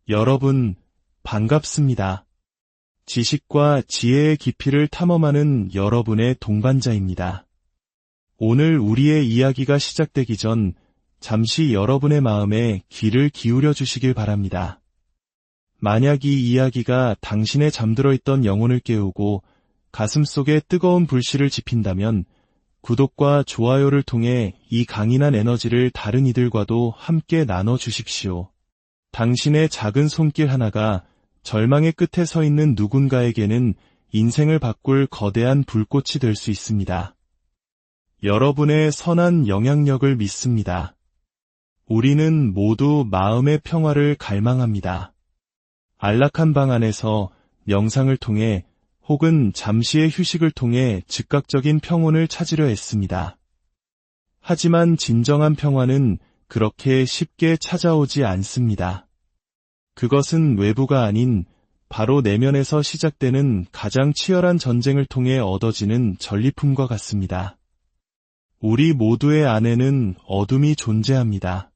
여러분, 반갑습니다. 지식과 지혜의 깊이를 탐험하는 여러분의 동반자입니다. 오늘 우리의 이야기가 시작되기 전 잠시 여러분의 마음에 귀를 기울여 주시길 바랍니다. 만약 이 이야기가 당신의 잠들어 있던 영혼을 깨우고 가슴속에 뜨거운 불씨를 지핀다면 구독과 좋아요를 통해 이 강인한 에너지를 다른 이들과도 함께 나눠 주십시오. 당신의 작은 손길 하나가 절망의 끝에 서 있는 누군가에게는 인생을 바꿀 거대한 불꽃이 될 수 있습니다. 여러분의 선한 영향력을 믿습니다. 우리는 모두 마음의 평화를 갈망합니다. 안락한 방 안에서 명상을 통해 혹은 잠시의 휴식을 통해 즉각적인 평온을 찾으려 했습니다. 하지만 진정한 평화는 그렇게 쉽게 찾아오지 않습니다. 그것은 외부가 아닌 바로 내면에서 시작되는 가장 치열한 전쟁을 통해 얻어지는 전리품과 같습니다. 우리 모두의 안에는 어둠이 존재합니다.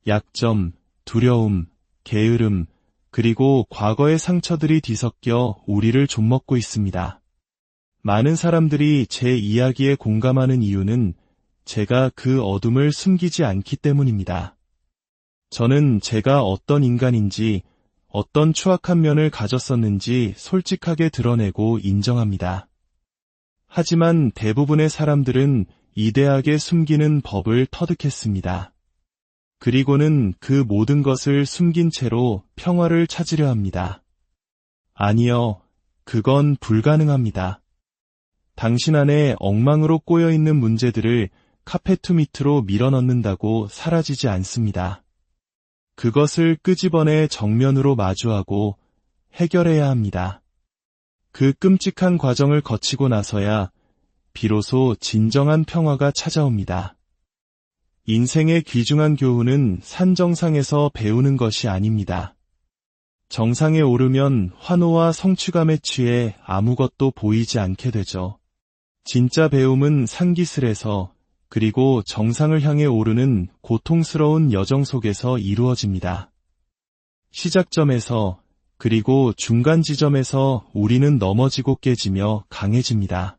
약점, 두려움, 게으름, 그리고 과거의 상처들이 뒤섞여 우리를 좀먹고 있습니다. 많은 사람들이 제 이야기에 공감하는 이유는 제가 그 어둠을 숨기지 않기 때문입니다. 저는 제가 어떤 인간인지, 어떤 추악한 면을 가졌었는지 솔직하게 드러내고 인정합니다. 하지만 대부분의 사람들은 이대하게 숨기는 법을 터득했습니다. 그리고는 그 모든 것을 숨긴 채로 평화를 찾으려 합니다. 아니요, 그건 불가능합니다. 당신 안에 엉망으로 꼬여있는 문제들을 카페트 밑으로 밀어넣는다고 사라지지 않습니다. 그것을 끄집어내 정면으로 마주하고 해결해야 합니다. 그 끔찍한 과정을 거치고 나서야 비로소 진정한 평화가 찾아옵니다. 인생의 귀중한 교훈은 산 정상에서 배우는 것이 아닙니다. 정상에 오르면 환호와 성취감에 취해 아무것도 보이지 않게 되죠. 진짜 배움은 산기슭에서 그리고 정상을 향해 오르는 고통스러운 여정 속에서 이루어집니다. 시작점에서 그리고 중간 지점에서 우리는 넘어지고 깨지며 강해집니다.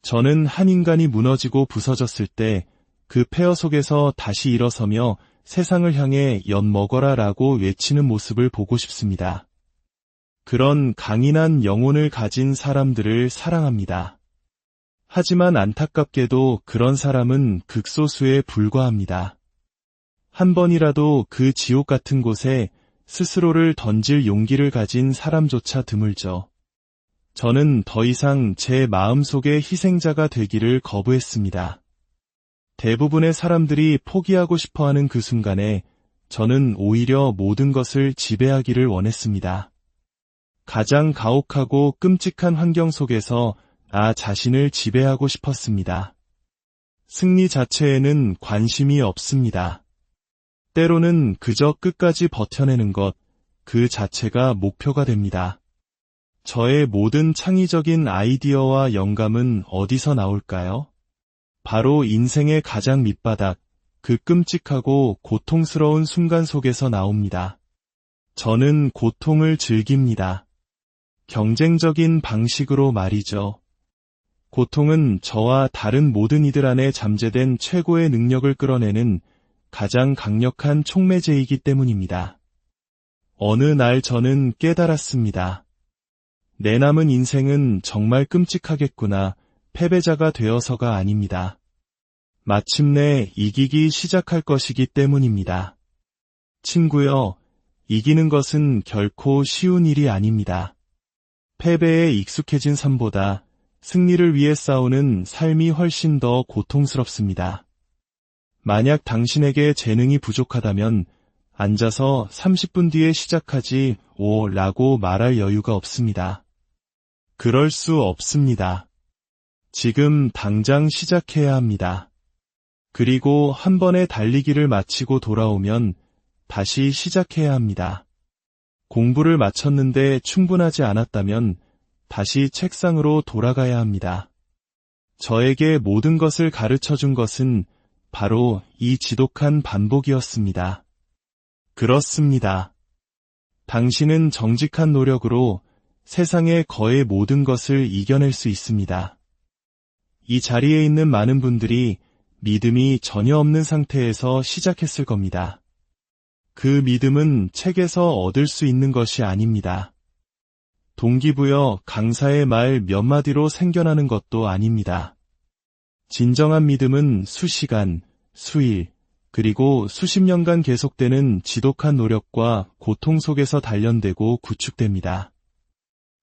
저는 한 인간이 무너지고 부서졌을 때 그 폐허 속에서 다시 일어서며 세상을 향해 엿먹어라 라고 외치는 모습을 보고 싶습니다. 그런 강인한 영혼을 가진 사람들을 사랑합니다. 하지만 안타깝게도 그런 사람은 극소수에 불과합니다. 한 번이라도 그 지옥 같은 곳에 스스로를 던질 용기를 가진 사람조차 드물죠. 저는 더 이상 제 마음속의 희생자가 되기를 거부했습니다. 대부분의 사람들이 포기하고 싶어하는 그 순간에 저는 오히려 모든 것을 지배하기를 원했습니다. 가장 가혹하고 끔찍한 환경 속에서 나 자신을 지배하고 싶었습니다. 승리 자체에는 관심이 없습니다. 때로는 그저 끝까지 버텨내는 것, 그 자체가 목표가 됩니다. 저의 모든 창의적인 아이디어와 영감은 어디서 나올까요? 바로 인생의 가장 밑바닥, 그 끔찍하고 고통스러운 순간 속에서 나옵니다. 저는 고통을 즐깁니다. 경쟁적인 방식으로 말이죠. 고통은 저와 다른 모든 이들 안에 잠재된 최고의 능력을 끌어내는 가장 강력한 촉매제이기 때문입니다. 어느 날 저는 깨달았습니다. 내 남은 인생은 정말 끔찍하겠구나, 패배자가 되어서가 아닙니다. 마침내 이기기 시작할 것이기 때문입니다. 친구여, 이기는 것은 결코 쉬운 일이 아닙니다. 패배에 익숙해진 삶보다 승리를 위해 싸우는 삶이 훨씬 더 고통스럽습니다. 만약 당신에게 재능이 부족하다면 앉아서 30분 뒤에 시작하지 라고 말할 여유가 없습니다. 그럴 수 없습니다. 지금 당장 시작해야 합니다. 그리고 한 번의 달리기를 마치고 돌아오면 다시 시작해야 합니다. 공부를 마쳤는데 충분하지 않았다면 다시 책상으로 돌아가야 합니다. 저에게 모든 것을 가르쳐준 것은 바로 이 지독한 반복이었습니다. 그렇습니다. 당신은 정직한 노력으로 세상의 거의 모든 것을 이겨낼 수 있습니다. 이 자리에 있는 많은 분들이 믿음이 전혀 없는 상태에서 시작했을 겁니다. 그 믿음은 책에서 얻을 수 있는 것이 아닙니다. 동기부여, 강사의 말 몇 마디로 생겨나는 것도 아닙니다. 진정한 믿음은 수시간, 수일, 그리고 수십 년간 계속되는 지독한 노력과 고통 속에서 단련되고 구축됩니다.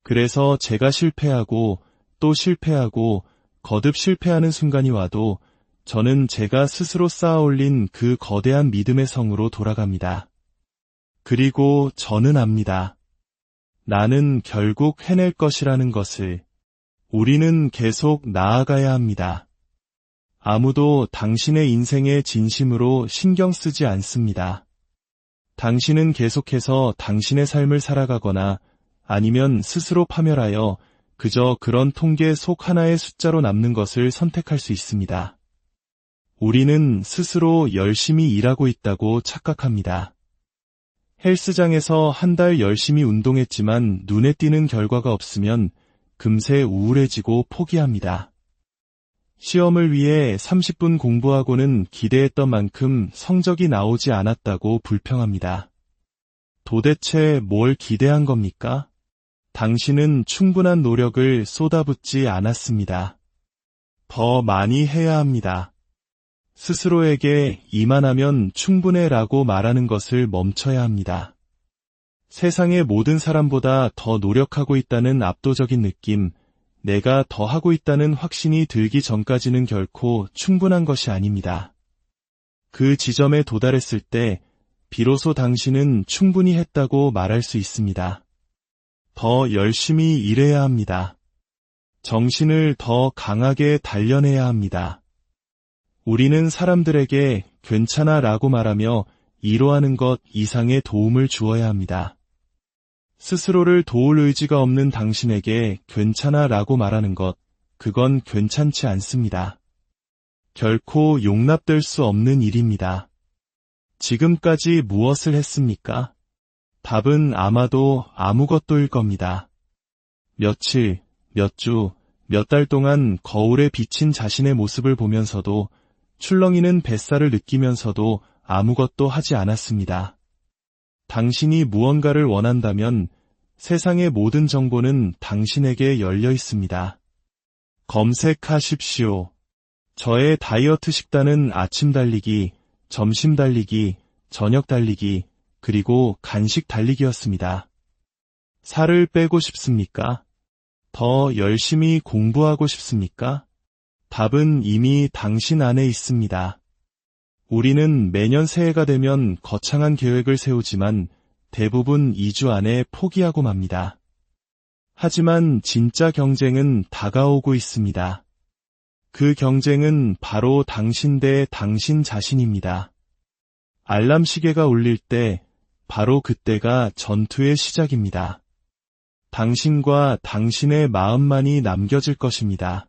그래서 제가 실패하고 또 실패하고 거듭 실패하는 순간이 와도 저는 제가 스스로 쌓아올린 그 거대한 믿음의 성으로 돌아갑니다. 그리고 저는 압니다. 나는 결국 해낼 것이라는 것을. 우리는 계속 나아가야 합니다. 아무도 당신의 인생에 진심으로 신경 쓰지 않습니다. 당신은 계속해서 당신의 삶을 살아가거나 아니면 스스로 파멸하여 그저 그런 통계 속 하나의 숫자로 남는 것을 선택할 수 있습니다. 우리는 스스로 열심히 일하고 있다고 착각합니다. 헬스장에서 한 달 열심히 운동했지만 눈에 띄는 결과가 없으면 금세 우울해지고 포기합니다. 시험을 위해 30분 공부하고는 기대했던 만큼 성적이 나오지 않았다고 불평합니다. 도대체 뭘 기대한 겁니까? 당신은 충분한 노력을 쏟아붓지 않았습니다. 더 많이 해야 합니다. 스스로에게 이만하면 충분해라고 말하는 것을 멈춰야 합니다. 세상의 모든 사람보다 더 노력하고 있다는 압도적인 느낌, 내가 더 하고 있다는 확신이 들기 전까지는 결코 충분한 것이 아닙니다. 그 지점에 도달했을 때 비로소 당신은 충분히 했다고 말할 수 있습니다. 더 열심히 일해야 합니다. 정신을 더 강하게 단련해야 합니다. 우리는 사람들에게 괜찮아 라고 말하며 이로하는 것 이상의 도움을 주어야 합니다. 스스로를 도울 의지가 없는 당신에게 괜찮아 라고 말하는 것, 그건 괜찮지 않습니다. 결코 용납될 수 없는 일입니다. 지금까지 무엇을 했습니까? 답은 아마도 아무것도일 겁니다. 며칠, 몇 주, 몇 달 동안 거울에 비친 자신의 모습을 보면서도 출렁이는 뱃살을 느끼면서도 아무것도 하지 않았습니다. 당신이 무언가를 원한다면 세상의 모든 정보는 당신에게 열려 있습니다. 검색하십시오. 저의 다이어트 식단은 아침 달리기, 점심 달리기, 저녁 달리기, 그리고 간식 달리기였습니다. 살을 빼고 싶습니까? 더 열심히 공부하고 싶습니까? 답은 이미 당신 안에 있습니다. 우리는 매년 새해가 되면 거창한 계획을 세우지만 대부분 2주 안에 포기하고 맙니다. 하지만 진짜 경쟁은 다가오고 있습니다. 그 경쟁은 바로 당신 대 당신 자신입니다. 알람 시계가 울릴 때 바로 그때가 전투의 시작입니다. 당신과 당신의 마음만이 남겨질 것입니다.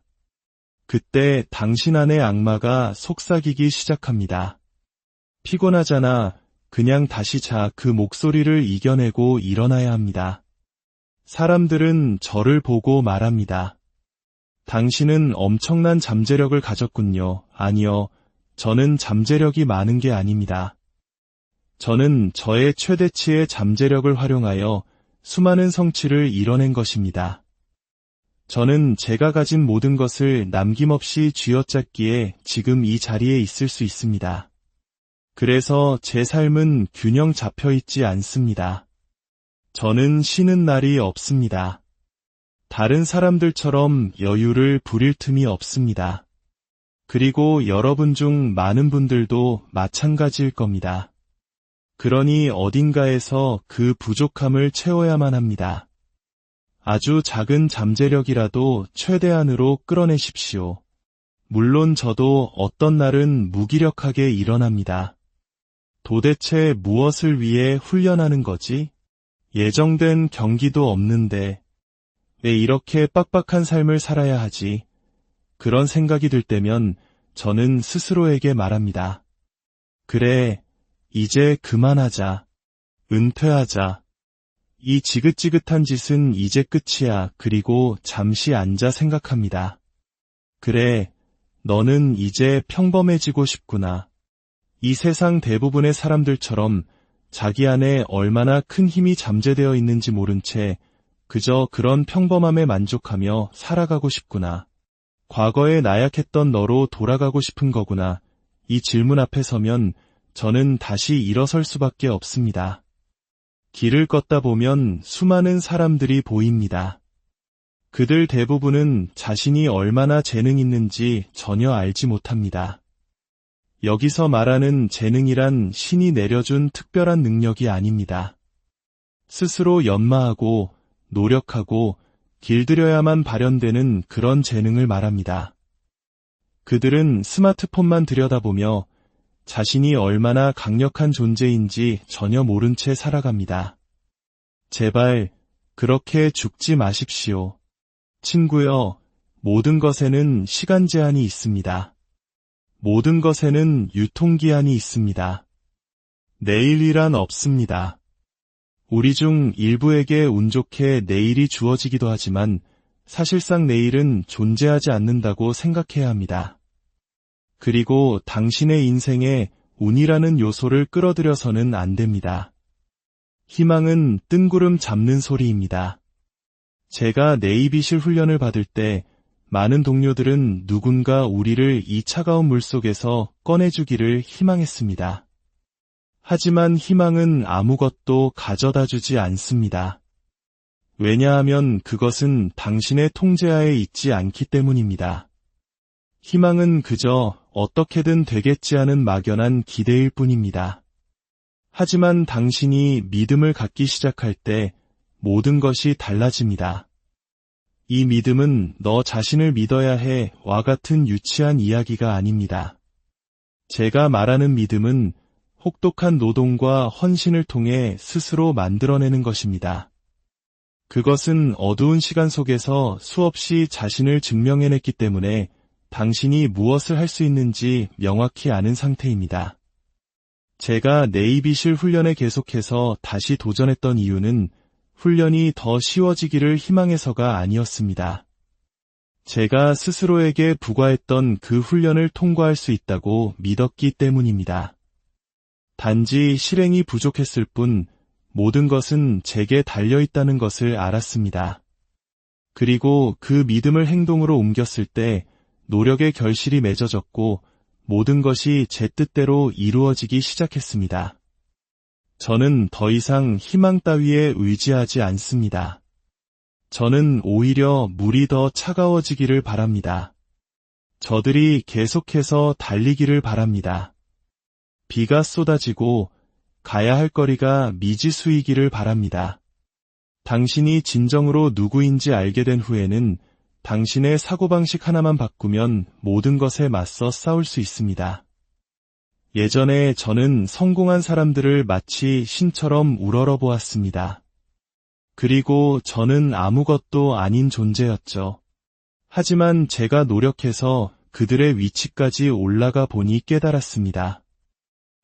그때 당신 안의 악마가 속삭이기 시작합니다. 피곤하잖아. 그냥 다시 자. 그 목소리를 이겨내고 일어나야 합니다. 사람들은 저를 보고 말합니다. 당신은 엄청난 잠재력을 가졌군요. 아니요. 저는 잠재력이 많은 게 아닙니다. 저는 저의 최대치의 잠재력을 활용하여 수많은 성취를 이뤄낸 것입니다. 저는 제가 가진 모든 것을 남김없이 쥐어짰기에 지금 이 자리에 있을 수 있습니다. 그래서 제 삶은 균형 잡혀 있지 않습니다. 저는 쉬는 날이 없습니다. 다른 사람들처럼 여유를 부릴 틈이 없습니다. 그리고 여러분 중 많은 분들도 마찬가지일 겁니다. 그러니 어딘가에서 그 부족함을 채워야만 합니다. 아주 작은 잠재력이라도 최대한으로 끌어내십시오. 물론 저도 어떤 날은 무기력하게 일어납니다. 도대체 무엇을 위해 훈련하는 거지? 예정된 경기도 없는데 왜 이렇게 빡빡한 삶을 살아야 하지? 그런 생각이 들 때면 저는 스스로에게 말합니다. 그래, 이제 그만하자. 은퇴하자. 이 지긋지긋한 짓은 이제 끝이야. 그리고 잠시 앉아 생각합니다. 그래, 너는 이제 평범해지고 싶구나. 이 세상 대부분의 사람들처럼 자기 안에 얼마나 큰 힘이 잠재되어 있는지 모른 채 그저 그런 평범함에 만족하며 살아가고 싶구나. 과거에 나약했던 너로 돌아가고 싶은 거구나. 이 질문 앞에 서면 저는 다시 일어설 수밖에 없습니다. 길을 걷다 보면 수많은 사람들이 보입니다. 그들 대부분은 자신이 얼마나 재능 있는지 전혀 알지 못합니다. 여기서 말하는 재능이란 신이 내려준 특별한 능력이 아닙니다. 스스로 연마하고 노력하고 길들여야만 발현되는 그런 재능을 말합니다. 그들은 스마트폰만 들여다보며 자신이 얼마나 강력한 존재인지 전혀 모른 채 살아갑니다. 제발 그렇게 죽지 마십시오. 친구여, 모든 것에는 시간 제한이 있습니다. 모든 것에는 유통기한이 있습니다. 내일이란 없습니다. 우리 중 일부에게 운 좋게 내일이 주어지기도 하지만 사실상 내일은 존재하지 않는다고 생각해야 합니다. 그리고 당신의 인생에 운이라는 요소를 끌어들여서는 안 됩니다. 희망은 뜬구름 잡는 소리입니다. 제가 네이비실 훈련을 받을 때 많은 동료들은 누군가 우리를 이 차가운 물속에서 꺼내주기를 희망했습니다. 하지만 희망은 아무것도 가져다 주지 않습니다. 왜냐하면 그것은 당신의 통제하에 있지 않기 때문입니다. 희망은 그저 어떻게든 되겠지 하는 막연한 기대일 뿐입니다. 하지만 당신이 믿음을 갖기 시작할 때 모든 것이 달라집니다. 이 믿음은 너 자신을 믿어야 해와 같은 유치한 이야기가 아닙니다. 제가 말하는 믿음은 혹독한 노동과 헌신을 통해 스스로 만들어내는 것입니다. 그것은 어두운 시간 속에서 수없이 자신을 증명해냈기 때문에 당신이 무엇을 할 수 있는지 명확히 아는 상태입니다. 제가 네이비실 훈련에 계속해서 다시 도전했던 이유는 훈련이 더 쉬워지기를 희망해서가 아니었습니다. 제가 스스로에게 부과했던 그 훈련을 통과할 수 있다고 믿었기 때문입니다. 단지 실행이 부족했을 뿐 모든 것은 제게 달려있다는 것을 알았습니다. 그리고 그 믿음을 행동으로 옮겼을 때 노력의 결실이 맺어졌고 모든 것이 제 뜻대로 이루어지기 시작했습니다. 저는 더 이상 희망 따위에 의지하지 않습니다. 저는 오히려 물이 더 차가워지기를 바랍니다. 저들이 계속해서 달리기를 바랍니다. 비가 쏟아지고 가야 할 거리가 미지수이기를 바랍니다. 당신이 진정으로 누구인지 알게 된 후에는 당신의 사고방식 하나만 바꾸면 모든 것에 맞서 싸울 수 있습니다. 예전에 저는 성공한 사람들을 마치 신처럼 우러러 보았습니다. 그리고 저는 아무것도 아닌 존재였죠. 하지만 제가 노력해서 그들의 위치까지 올라가 보니 깨달았습니다.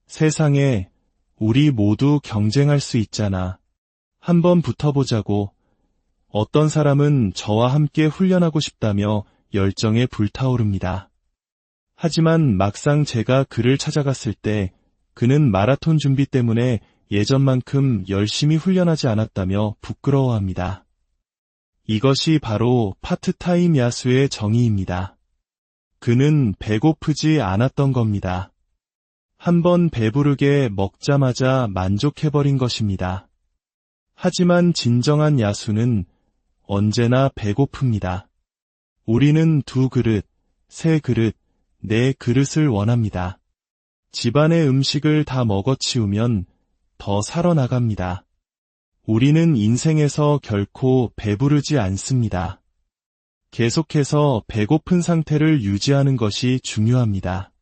세상에 우리 모두 경쟁할 수 있잖아. 한번 붙어보자고. 어떤 사람은 저와 함께 훈련하고 싶다며 열정에 불타오릅니다. 하지만 막상 제가 그를 찾아갔을 때 그는 마라톤 준비 때문에 예전만큼 열심히 훈련하지 않았다며 부끄러워합니다. 이것이 바로 파트타임 야수의 정의입니다. 그는 배고프지 않았던 겁니다. 한번 배부르게 먹자마자 만족해버린 것입니다. 하지만 진정한 야수는 언제나 배고픕니다. 우리는 2그릇, 3그릇, 4그릇을 원합니다. 집안의 음식을 다 먹어치우면 더 살아나갑니다. 우리는 인생에서 결코 배부르지 않습니다. 계속해서 배고픈 상태를 유지하는 것이 중요합니다.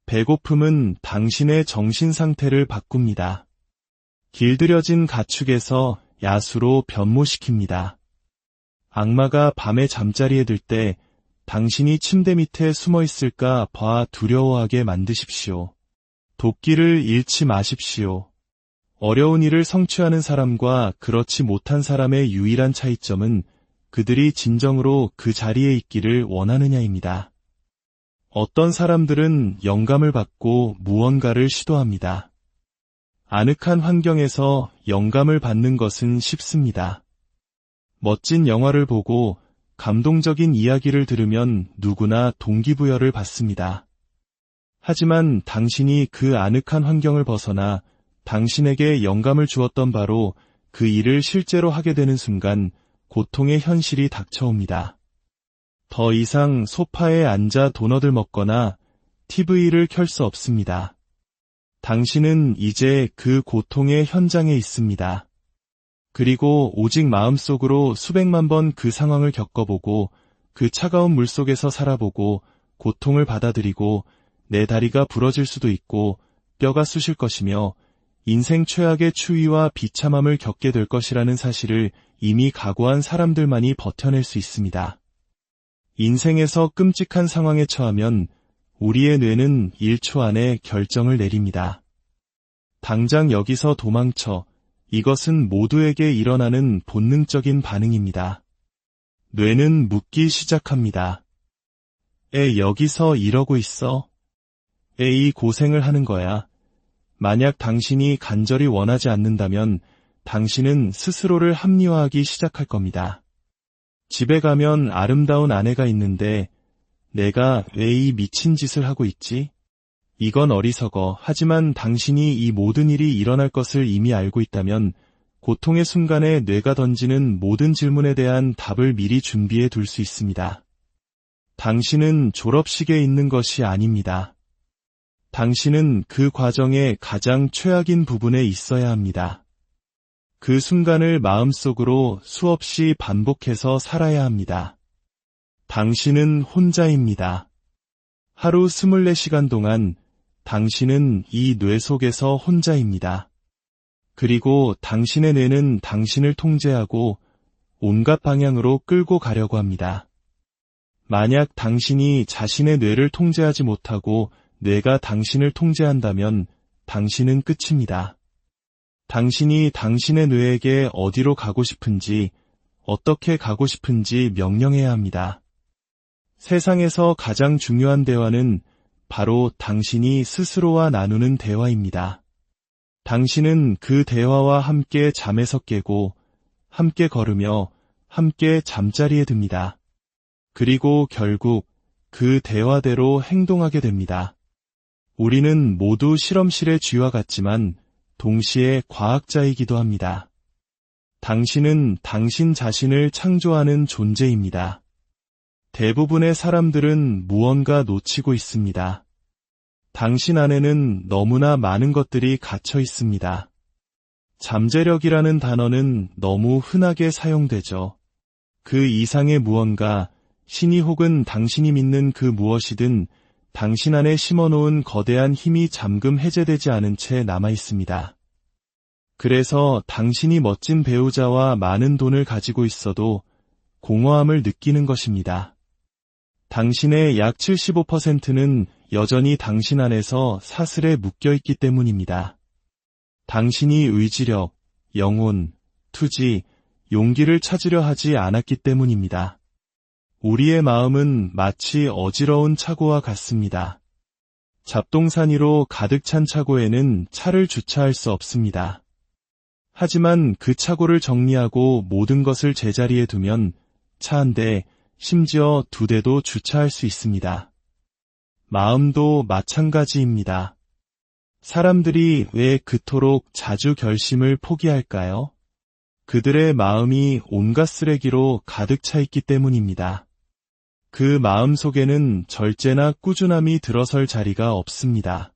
배고픔은 당신의 정신 상태를 바꿉니다. 길들여진 가축에서 야수로 변모시킵니다. 악마가 밤에 잠자리에 들 때 당신이 침대 밑에 숨어 있을까 봐 두려워하게 만드십시오. 도끼를 잃지 마십시오. 어려운 일을 성취하는 사람과 그렇지 못한 사람의 유일한 차이점은 그들이 진정으로 그 자리에 있기를 원하느냐입니다. 어떤 사람들은 영감을 받고 무언가를 시도합니다. 아늑한 환경에서 영감을 받는 것은 쉽습니다. 멋진 영화를 보고 감동적인 이야기를 들으면 누구나 동기부여를 받습니다. 하지만 당신이 그 아늑한 환경을 벗어나 당신에게 영감을 주었던 바로 그 일을 실제로 하게 되는 순간 고통의 현실이 닥쳐옵니다. 더 이상 소파에 앉아 도넛을 먹거나 TV를 켤 수 없습니다. 당신은 이제 그 고통의 현장에 있습니다. 그리고 오직 마음속으로 수백만 번 그 상황을 겪어보고 그 차가운 물속에서 살아보고 고통을 받아들이고 내 다리가 부러질 수도 있고 뼈가 쑤실 것이며 인생 최악의 추위와 비참함을 겪게 될 것이라는 사실을 이미 각오한 사람들만이 버텨낼 수 있습니다. 인생에서 끔찍한 상황에 처하면 우리의 뇌는 1초 안에 결정을 내립니다. 당장 여기서 도망쳐. 이것은 모두에게 일어나는 본능적인 반응입니다. 뇌는 묻기 시작합니다. 여기서 이러고 있어? 이 고생을 하는 거야. 만약 당신이 간절히 원하지 않는다면 당신은 스스로를 합리화하기 시작할 겁니다. 집에 가면 아름다운 아내가 있는데 내가 왜 이 미친 짓을 하고 있지? 이건 어리석어. 하지만 당신이 이 모든 일이 일어날 것을 이미 알고 있다면 고통의 순간에 뇌가 던지는 모든 질문에 대한 답을 미리 준비해 둘 수 있습니다. 당신은 졸업식에 있는 것이 아닙니다. 당신은 그 과정의 가장 최악인 부분에 있어야 합니다. 그 순간을 마음속으로 수없이 반복해서 살아야 합니다. 당신은 혼자입니다. 하루 24시간 동안 당신은 이 뇌 속에서 혼자입니다. 그리고 당신의 뇌는 당신을 통제하고 온갖 방향으로 끌고 가려고 합니다. 만약 당신이 자신의 뇌를 통제하지 못하고 뇌가 당신을 통제한다면 당신은 끝입니다. 당신이 당신의 뇌에게 어디로 가고 싶은지, 어떻게 가고 싶은지 명령해야 합니다. 세상에서 가장 중요한 대화는 바로 당신이 스스로와 나누는 대화입니다. 당신은 그 대화와 함께 잠에서 깨고, 함께 걸으며, 함께 잠자리에 듭니다. 그리고 결국 그 대화대로 행동하게 됩니다. 우리는 모두 실험실의 쥐와 같지만 동시에 과학자이기도 합니다. 당신은 당신 자신을 창조하는 존재입니다. 대부분의 사람들은 무언가 놓치고 있습니다. 당신 안에는 너무나 많은 것들이 갇혀 있습니다. 잠재력이라는 단어는 너무 흔하게 사용되죠. 그 이상의 무언가, 신이 혹은 당신이 믿는 그 무엇이든 당신 안에 심어놓은 거대한 힘이 잠금 해제되지 않은 채 남아있습니다. 그래서 당신이 멋진 배우자와 많은 돈을 가지고 있어도 공허함을 느끼는 것입니다. 당신의 약 75%는 여전히 당신 안에서 사슬에 묶여있기 때문입니다. 당신이 의지력, 영혼, 투지, 용기를 찾으려 하지 않았기 때문입니다. 우리의 마음은 마치 어지러운 차고와 같습니다. 잡동사니 위로 가득 찬 차고에는 차를 주차할 수 없습니다. 하지만 그 차고를 정리하고 모든 것을 제자리에 두면 차 한 대, 심지어 2대도 주차할 수 있습니다. 마음도 마찬가지입니다. 사람들이 왜 그토록 자주 결심을 포기할까요? 그들의 마음이 온갖 쓰레기로 가득 차 있기 때문입니다. 그 마음 속에는 절제나 꾸준함이 들어설 자리가 없습니다.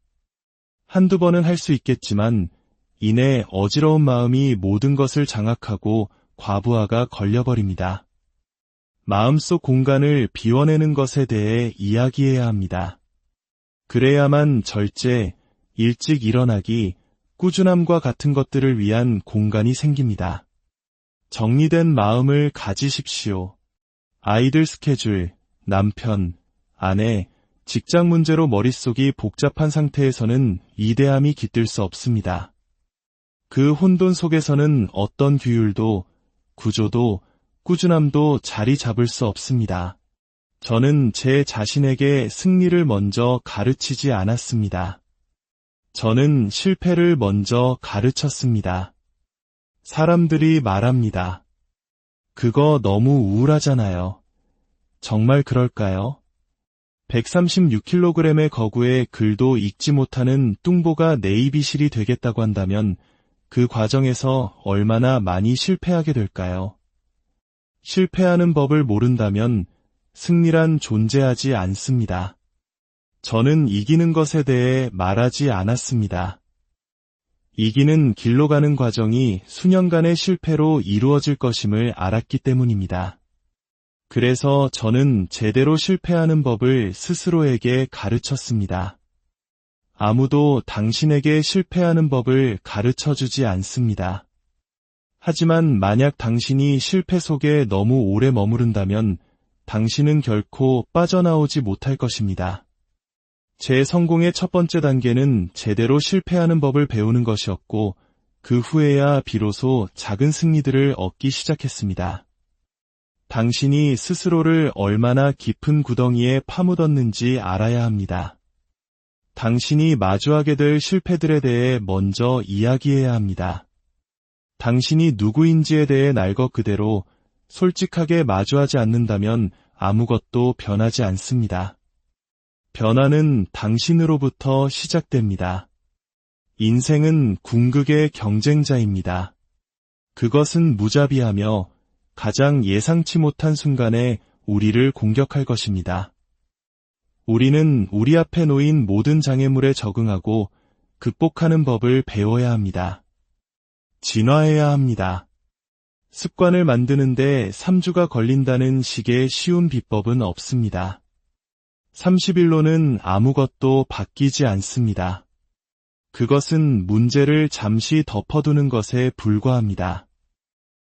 한두 번은 할 수 있겠지만 이내 어지러운 마음이 모든 것을 장악하고 과부하가 걸려버립니다. 마음속 공간을 비워내는 것에 대해 이야기해야 합니다. 그래야만 절제, 일찍 일어나기, 꾸준함과 같은 것들을 위한 공간이 생깁니다. 정리된 마음을 가지십시오. 아이들 스케줄, 남편, 아내, 직장 문제로 머릿속이 복잡한 상태에서는 위대함이 깃들 수 없습니다. 그 혼돈 속에서는 어떤 규율도, 구조도, 꾸준함도 자리 잡을 수 없습니다. 저는 제 자신에게 승리를 먼저 가르치지 않았습니다. 저는 실패를 먼저 가르쳤습니다. 사람들이 말합니다. 그거 너무 우울하잖아요. 정말 그럴까요? 136kg의 거구의 글도 읽지 못하는 뚱보가 네이비실이 되겠다고 한다면 그 과정에서 얼마나 많이 실패하게 될까요? 실패하는 법을 모른다면 승리란 존재하지 않습니다. 저는 이기는 것에 대해 말하지 않았습니다. 이기는 길로 가는 과정이 수년간의 실패로 이루어질 것임을 알았기 때문입니다. 그래서 저는 제대로 실패하는 법을 스스로에게 가르쳤습니다. 아무도 당신에게 실패하는 법을 가르쳐주지 않습니다. 하지만 만약 당신이 실패 속에 너무 오래 머무른다면 당신은 결코 빠져나오지 못할 것입니다. 제 성공의 첫 번째 단계는 제대로 실패하는 법을 배우는 것이었고 그 후에야 비로소 작은 승리들을 얻기 시작했습니다. 당신이 스스로를 얼마나 깊은 구덩이에 파묻었는지 알아야 합니다. 당신이 마주하게 될 실패들에 대해 먼저 이야기해야 합니다. 당신이 누구인지에 대해 날 것 그대로 솔직하게 마주하지 않는다면 아무것도 변하지 않습니다. 변화는 당신으로부터 시작됩니다. 인생은 궁극의 경쟁자입니다. 그것은 무자비하며 가장 예상치 못한 순간에 우리를 공격할 것입니다. 우리는 우리 앞에 놓인 모든 장애물에 적응하고 극복하는 법을 배워야 합니다. 진화해야 합니다. 습관을 만드는데 3주가 걸린다는 식의 쉬운 비법은 없습니다. 30일로는 아무것도 바뀌지 않습니다. 그것은 문제를 잠시 덮어두는 것에 불과합니다.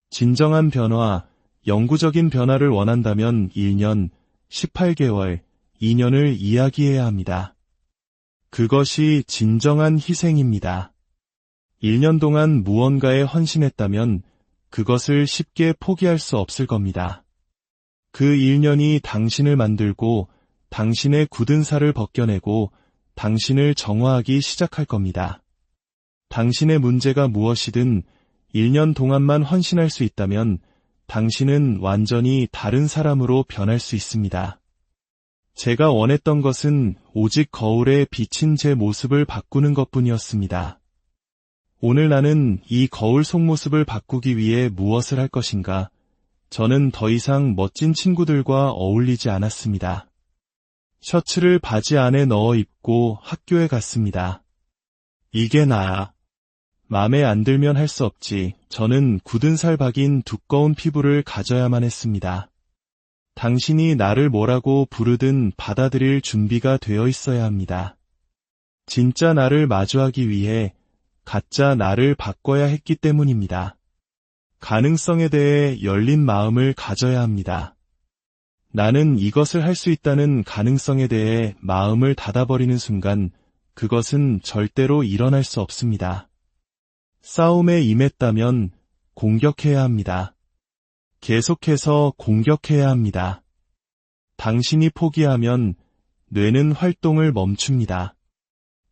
진정한 변화, 영구적인 변화를 원한다면 1년, 18개월, 2년을 이야기해야 합니다. 그것이 진정한 희생입니다. 1년 동안 무언가에 헌신했다면 그것을 쉽게 포기할 수 없을 겁니다. 그 1년이 당신을 만들고 당신의 굳은 살을 벗겨내고 당신을 정화하기 시작할 겁니다. 당신의 문제가 무엇이든 1년 동안만 헌신할 수 있다면 당신은 완전히 다른 사람으로 변할 수 있습니다. 제가 원했던 것은 오직 거울에 비친 제 모습을 바꾸는 것뿐이었습니다. 오늘 나는 이 거울 속모습을 바꾸기 위해 무엇을 할 것인가? 저는 더 이상 멋진 친구들과 어울리지 않았습니다. 셔츠를 바지 안에 넣어 입고 학교에 갔습니다. 이게 나야. 맘에 안 들면 할 수 없지. 저는 굳은 살 박인 두꺼운 피부를 가져야만 했습니다. 당신이 나를 뭐라고 부르든 받아들일 준비가 되어 있어야 합니다. 진짜 나를 마주하기 위해 가짜 나를 바꿔야 했기 때문입니다. 가능성에 대해 열린 마음을 가져야 합니다. 나는 이것을 할 수 있다는 가능성에 대해 마음을 닫아버리는 순간 그것은 절대로 일어날 수 없습니다. 싸움에 임했다면 공격해야 합니다. 계속해서 공격해야 합니다. 당신이 포기하면 뇌는 활동을 멈춥니다.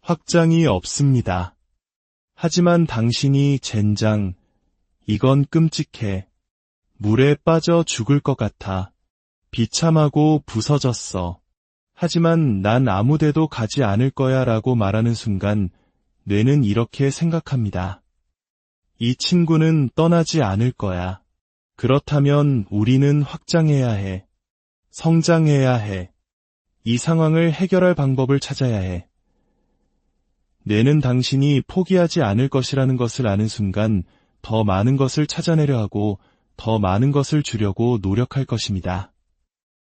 확장이 없습니다. 하지만 당신이 젠장, 이건 끔찍해. 물에 빠져 죽을 것 같아. 비참하고 부서졌어. 하지만 난 아무 데도 가지 않을 거야 라고 말하는 순간 뇌는 이렇게 생각합니다. 이 친구는 떠나지 않을 거야. 그렇다면 우리는 확장해야 해. 성장해야 해. 이 상황을 해결할 방법을 찾아야 해. 뇌는 당신이 포기하지 않을 것이라는 것을 아는 순간 더 많은 것을 찾아내려 하고 더 많은 것을 주려고 노력할 것입니다.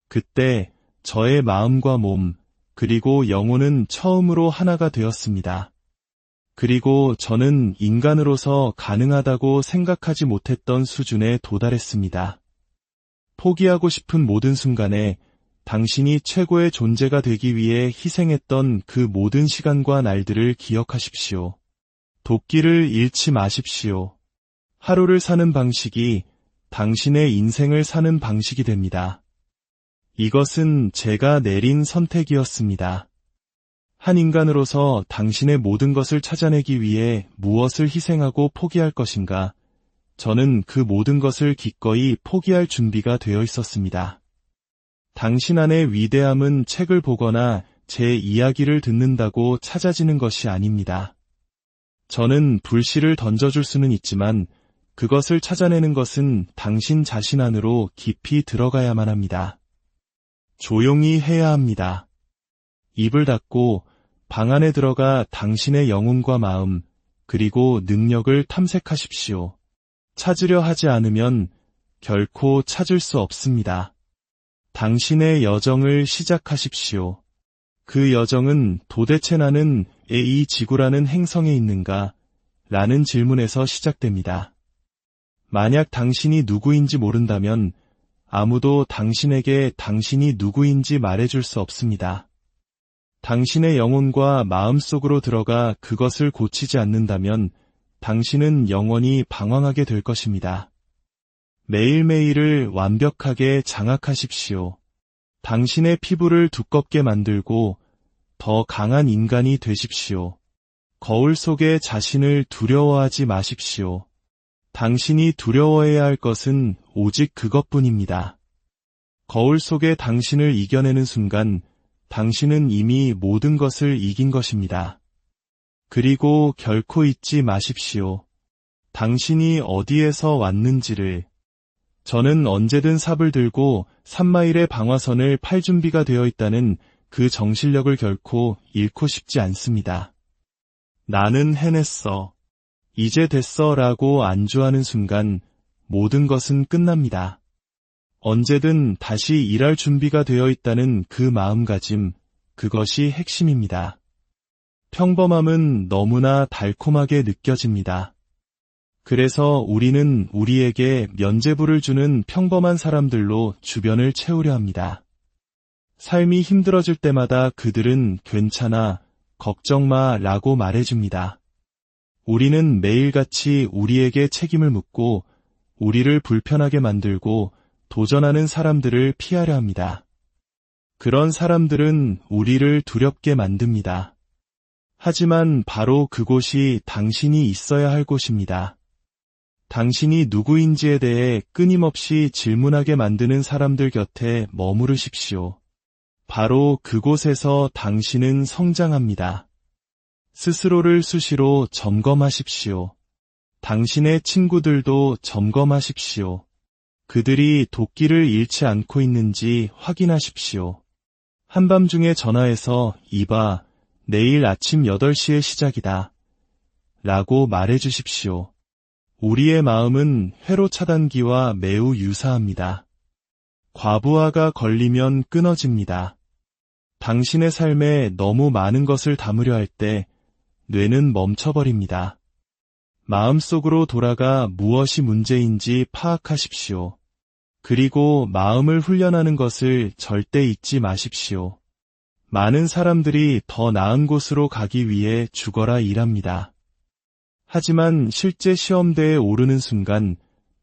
그때 저의 마음과 몸, 그리고 영혼은 처음으로 하나가 되었습니다. 그리고 저는 인간으로서 가능하다고 생각하지 못했던 수준에 도달했습니다. 포기하고 싶은 모든 순간에 당신이 최고의 존재가 되기 위해 희생했던 그 모든 시간과 날들을 기억하십시오. 도끼를 잃지 마십시오. 하루를 사는 방식이 당신의 인생을 사는 방식이 됩니다. 이것은 제가 내린 선택이었습니다. 한 인간으로서 당신의 모든 것을 찾아내기 위해 무엇을 희생하고 포기할 것인가? 저는 그 모든 것을 기꺼이 포기할 준비가 되어 있었습니다. 당신 안의 위대함은 책을 보거나 제 이야기를 듣는다고 찾아지는 것이 아닙니다. 저는 불씨를 던져줄 수는 있지만 그것을 찾아내는 것은 당신 자신 안으로 깊이 들어가야만 합니다. 조용히 해야 합니다. 입을 닫고 방 안에 들어가 당신의 영혼과 마음, 그리고 능력을 탐색하십시오. 찾으려 하지 않으면 결코 찾을 수 없습니다. 당신의 여정을 시작하십시오. 그 여정은 도대체 나는 왜 이 지구라는 행성에 있는가? 라는 질문에서 시작됩니다. 만약 당신이 누구인지 모른다면 아무도 당신에게 당신이 누구인지 말해줄 수 없습니다. 당신의 영혼과 마음 속으로 들어가 그것을 고치지 않는다면 당신은 영원히 방황하게 될 것입니다. 매일매일을 완벽하게 장악하십시오. 당신의 피부를 두껍게 만들고 더 강한 인간이 되십시오. 거울 속의 자신을 두려워하지 마십시오. 당신이 두려워해야 할 것은 오직 그것뿐입니다. 거울 속의 당신을 이겨내는 순간 당신은 이미 모든 것을 이긴 것입니다. 그리고 결코 잊지 마십시오. 당신이 어디에서 왔는지를. 저는 언제든 삽을 들고 3마일의 방화선을 팔 준비가 되어 있다는 그 정신력을 결코 잃고 싶지 않습니다. 나는 해냈어. 이제 됐어 라고 안주하는 순간 모든 것은 끝납니다. 언제든 다시 일할 준비가 되어 있다는 그 마음가짐, 그것이 핵심입니다. 평범함은 너무나 달콤하게 느껴집니다. 그래서 우리는 우리에게 면죄부를 주는 평범한 사람들로 주변을 채우려 합니다. 삶이 힘들어질 때마다 그들은 괜찮아, 걱정 마 라고 말해줍니다. 우리는 매일같이 우리에게 책임을 묻고 우리를 불편하게 만들고 도전하는 사람들을 피하려 합니다. 그런 사람들은 우리를 두렵게 만듭니다. 하지만 바로 그곳이 당신이 있어야 할 곳입니다. 당신이 누구인지에 대해 끊임없이 질문하게 만드는 사람들 곁에 머무르십시오. 바로 그곳에서 당신은 성장합니다. 스스로를 수시로 점검하십시오. 당신의 친구들도 점검하십시오. 그들이 도끼를 잃지 않고 있는지 확인하십시오. 한밤중에 전화해서 이봐, 내일 아침 8시의 시작이다. 라고 말해주십시오. 우리의 마음은 회로 차단기와 매우 유사합니다. 과부하가 걸리면 끊어집니다. 당신의 삶에 너무 많은 것을 담으려 할 때 뇌는 멈춰버립니다. 마음속으로 돌아가 무엇이 문제인지 파악하십시오. 그리고 마음을 훈련하는 것을 절대 잊지 마십시오. 많은 사람들이 더 나은 곳으로 가기 위해 죽어라 일합니다. 하지만 실제 시험대에 오르는 순간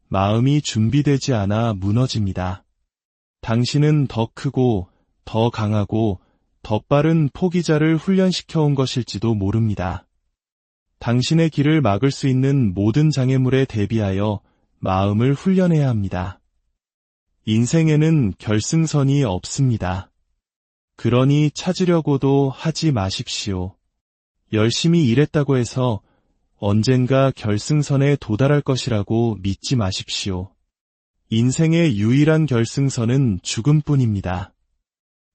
마음이 준비되지 않아 무너집니다. 당신은 더 크고 더 강하고 더 빠른 포기자를 훈련시켜온 것일지도 모릅니다. 당신의 길을 막을 수 있는 모든 장애물에 대비하여 마음을 훈련해야 합니다. 인생에는 결승선이 없습니다. 그러니 찾으려고도 하지 마십시오. 열심히 일했다고 해서 언젠가 결승선에 도달할 것이라고 믿지 마십시오. 인생의 유일한 결승선은 죽음뿐입니다.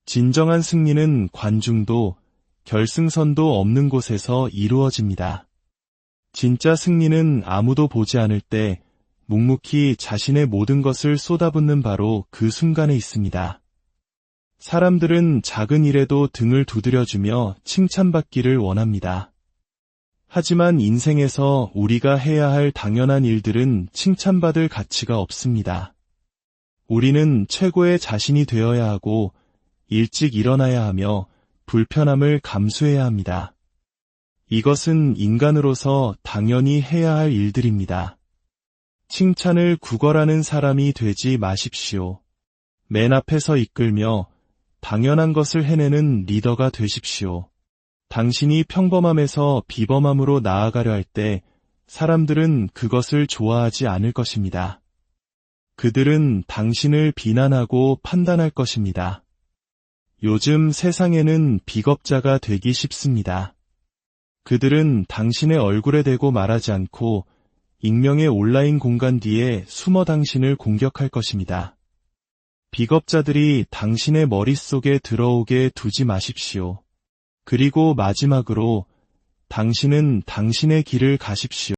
진정한 승리는 관중도 결승선도 없는 곳에서 이루어집니다. 진짜 승리는 아무도 보지 않을 때 묵묵히 자신의 모든 것을 쏟아붓는 바로 그 순간에 있습니다. 사람들은 작은 일에도 등을 두드려주며 칭찬받기를 원합니다. 하지만 인생에서 우리가 해야 할 당연한 일들은 칭찬받을 가치가 없습니다. 우리는 최고의 자신이 되어야 하고 일찍 일어나야 하며 불편함을 감수해야 합니다. 이것은 인간으로서 당연히 해야 할 일들입니다. 칭찬을 구걸하는 사람이 되지 마십시오. 맨 앞에서 이끌며 당연한 것을 해내는 리더가 되십시오. 당신이 평범함에서 비범함으로 나아가려 할 때 사람들은 그것을 좋아하지 않을 것입니다. 그들은 당신을 비난하고 판단할 것입니다. 요즘 세상에는 비겁자가 되기 쉽습니다. 그들은 당신의 얼굴에 대고 말하지 않고 익명의 온라인 공간 뒤에 숨어 당신을 공격할 것입니다. 비겁자들이 당신의 머릿속에 들어오게 두지 마십시오. 그리고 마지막으로 당신은 당신의 길을 가십시오.